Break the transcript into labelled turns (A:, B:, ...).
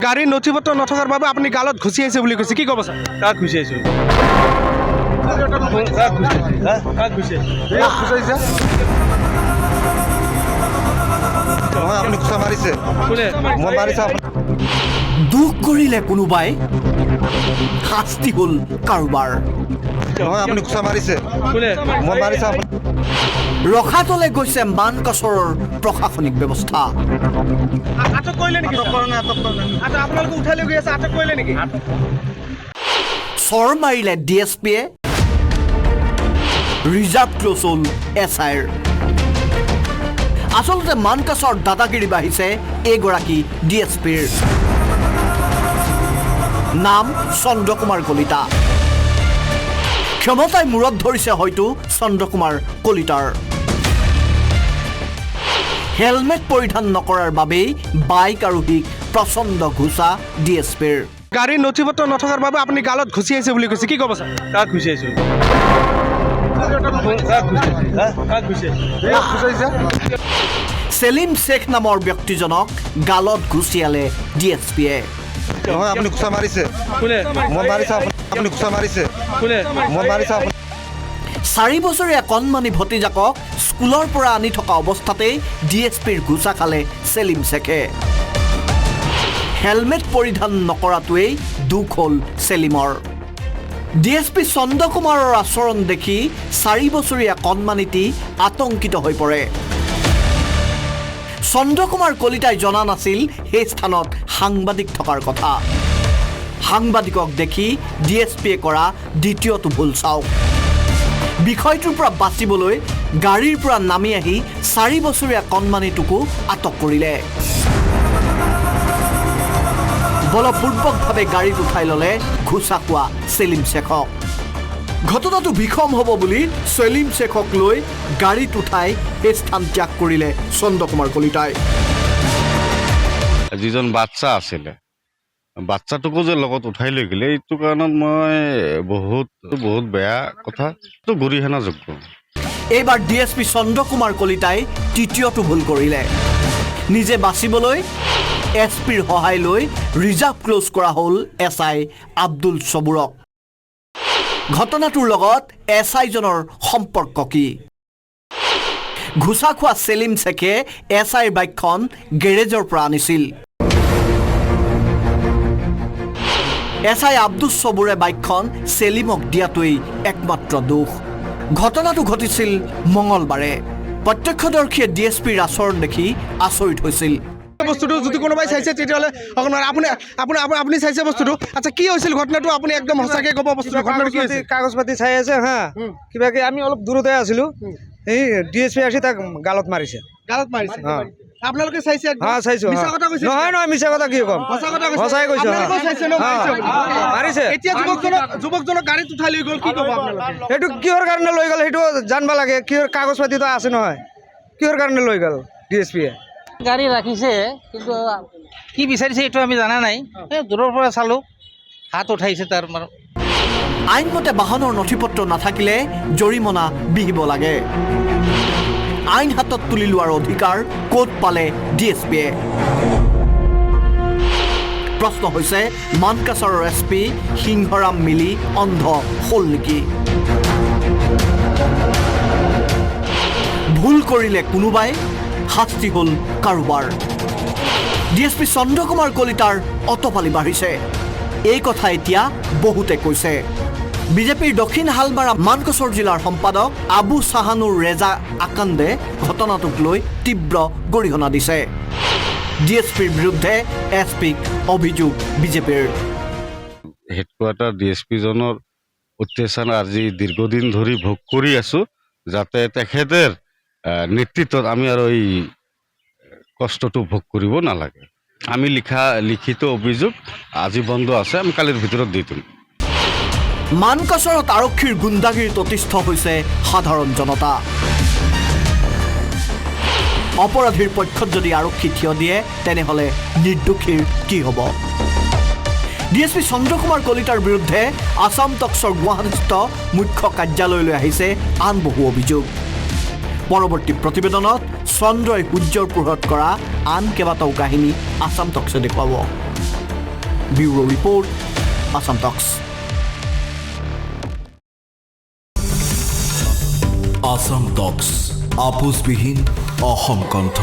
A: গাড়ীৰ নথিপত্ৰ নথকাৰ বাবে আপুনি গালত ঘুচি আহিছে বুলি কৈছে, কি ক'ব ছাৰ?
B: কাক ঘুচি আহিছো? কাক ঘুচি আহিছে?
C: নহয় আপুনি ঘুচা মাৰিছে।
B: কোনে?
C: মই মাৰিছে আপুনি।
D: দুখ কৰিলে কোনোবাই, শাস্তি হ'ল কাৰোবাৰ।
C: নহয় আপুনি ঘুচা মাৰিছে।
B: কোনে?
C: মই মাৰিছে আপুনি।
D: ৰখাতলৈ গৈছে মানকাছৰৰ প্ৰশাসনিক ব্যৱস্থা।
A: আটক কৰিলে নেকি? আপোনালোকে উঠাই লৈ গৈ আছে, আটক কৰিলে নেকি?
D: চৰ মাৰিলে DSPয়ে, ৰিজাৰ্ভ ক্ল'জ হ'ল SIৰ। আচলতে মানকাছৰ দাদাগিৰি বাঢ়িছে এইগৰাকী DSPৰ। নাম চন্দ্ৰকুমাৰ কলিতা। ক্ষমতাই মূৰত ধৰিছে হয়তো চন্দ্ৰকুমাৰ কলিতাৰ। হেলমেট পৰিধান নকৰাৰ বাবেই বাইক আৰোহীক প্ৰচণ্ড ঘোচা DSPৰ।
A: গাড়ীৰ নথিপত্ৰ নথকাৰ বাবে আপুনি গালত ঘুচি আহিছে বুলি কৈছে, কি ক'ব ছাৰ?
B: কাক ঘুচি আহিছো? কাক ঘুচি আহিছে?
D: চেলিম শ্বেখ নামৰ ব্যক্তিজনক গালত ঘুচিয়ালে DSPয়ে।
C: নহয় আপুনি ঘুচা মাৰিছে।
B: কোনে?
C: মই মাৰিছে আপুনি। আপুনি ঘুচা মাৰিছে।
B: কোনে?
C: মই মাৰিছে আপুনি।
D: 4 বছৰীয়া কণমানি ভতিজাকক স্কুলৰ পৰা আনি থকা অৱস্থাতেই DSPৰ ঘোচা খালে চেলিম শ্বেখে। হেলমেট পৰিধান নকৰাটোৱেই দুখ হ'ল চেলিমৰ। DSP চন্দ্ৰকুমাৰৰ আচৰণ দেখি 4 বছৰীয়া কণমানিটি আতংকিত হৈ পৰে। চন্দ্ৰকুমাৰ কলিতাই জনা নাছিল সেই স্থানত সাংবাদিক থকাৰ কথা। সাংবাদিকক দেখি DSPয়ে কৰা দ্বিতীয়টো ভুল চাওক। বিষয়টোৰ পৰা বাচিবলৈ গাড়ীৰ পৰা নামি আহি 4 বছৰীয়া কণমানিটোকো আটক কৰিলে। বলপূৰ্বকভাৱে গাড়ীত উঠাই ল'লে ঘোচা খোৱা চেলিম শ্বেখক। ঘটনাটো বিষম হ'ব বুলি চেলিম শ্বেখক লৈ গাড়ীত উঠাই এই স্থান ত্যাগ কৰিলে চন্দ্ৰকুমাৰ কলিতাই।
E: যিজন বাচ্চা আছিলে, বাচ্চাটোকো যে লগত উঠাই লৈ গ'লে, এইটো কাৰণত মই বহুত বেয়া কথা, এইটো গৰিহণাযোগ্য।
D: এইবাৰ DSP চন্দ্ৰকুমাৰ কলিতাই তৃতীয়টো ভুল কৰিলে। নিজে বাচিবলৈ SPৰ সহায় লৈ ৰিজাৰ্ভ ক্ল'জ কৰা হ'ল SI আব্দুল ছবুৰক। ঘটনাটোৰ লগত SIজনৰ সম্পৰ্ক কি? ঘোচা খোৱা চেলিম শ্বেখে SIৰ বাইকখন গেৰেজৰ পৰা আনিছিল। SI আব্দুল ছবুৰে বাইকখন চেলিমক দিয়াটোৱেই একমাত্ৰ দোষ। ঘটনাটো ঘটিছিল মঙলবাৰে। প্ৰত্যক্ষদৰ্শীয়ে DSPৰ আচৰণ দেখি আচৰিত হৈছিল।
A: বস্তুটো যদি কোনোবাই চাইছে তেতিয়াহ'লে অকণমান আপুনি চাইছে বস্তুটো? আচ্ছা, কি হৈছিল ঘটনাটো? আপুনি একদম সঁচাকৈ ক'ব বস্তুটো, ঘটনাটো কি হৈছিল?
F: কাগজ পাতি চাই আছে হা, কিবা কি আমি অলপ দূৰতে আছিলো, এই DSP আহি তাক গালত মাৰিছে।
A: গালত মাৰিছে? আপোনালোকে চাইছে?
F: হা চাইছো।
A: মিছা কথা কৈছে?
F: নহয় মিছা কথা কি ক'ম,
A: সঁচা কথা কৈছে?
F: সঁচাই কৈছো।
A: আপোনালোকেও চাইছে ন?
F: মাৰিছে।
A: এতিয়া যুৱকজনক গাড়ীত উঠাই লৈ গ'ল, কি ক'ব আপোনালোকে?
F: সেইটো কিহৰ কাৰণে লৈ গ'ল সেইটো জানিব লাগে। কিহৰ কাগজ পাতিটো আছে নহয়, কিহৰ কাৰণে লৈ গ'ল DSPয়ে?
G: গাড়ী ৰাখিছে, কিন্তু কি বিচাৰিছে এইটো আমি জানা নাই। দূৰৰ পৰা চালোঁ, হাত উঠাইছে তাৰ।
D: আইনমতে বাহনৰ নথিপত্ৰ নাথাকিলে জৰিমনা বিহিব লাগে। আইন হাতত তুলি লোৱাৰ অধিকাৰ ক'ত পালে DSPয়ে? প্ৰশ্ন হৈছে, মানকাছৰৰ SP সিংহৰাম মিলি অন্ধ হ'ল নেকি? ভুল কৰিলে কোনোবাই, শাস্তি হ'ল কাৰোবাৰ। DSP চন্দ্ৰকুমাৰ কলিতাৰ অতপালি বাঢ়িছে। এই কথা এতিয়া বহুতে কৈছে। বিজেপিৰ দক্ষিণ হালমাৰা মানকাছৰ জিলাৰ সম্পাদক আবু চাহানুৰ ৰেজা আকান্দে ঘটনাটোক লৈ তীব্ৰ গৰিহণা দিছে। DSPৰ বিৰুদ্ধে SPক অভিযোগ বিজেপিৰ।
E: হেডকোৱাৰ্টাৰ DSPজনৰ অত্যাচাৰ আজি দীৰ্ঘদিন ধৰি ভোগ কৰি আছোঁ, যাতে তেখেতৰ নেতৃত্বত আমি আৰু এই কষ্টটো ভোগ কৰিব নালাগে। আমি লিখিত অভিযোগ আজি বন্ধ আছে, আমি কালিৰ ভিতৰত দি দিম।
D: মানকাছৰত আৰক্ষীৰ গুণ্ডাগিৰিত অতিষ্ঠ হৈছে সাধাৰণ জনতা। অপৰাধীৰ পক্ষত যদি আৰক্ষী থিয় দিয়ে, তেনেহ'লে নিৰ্দোষীৰ কি হ'ব? DSP চন্দ্ৰকুমাৰ কলিতাৰ বিৰুদ্ধে আছাম টক্সৰ গুৱাহাটীস্থ মুখ্য কাৰ্যালয়লৈ আহিছে আন বহু অভিযোগ। পৰৱৰ্তী প্ৰতিবেদনত চন্দ্ৰই সূৰ্যৰ পোহৰত কৰা আন কেইবাটাও কাহিনী আছাম টক্সে দেখুৱাব। ব্যুৰো ৰিপৰ্ট আসাম টক্স
H: আসাম টক্স আপোচবিহীন অসম কণ্ঠ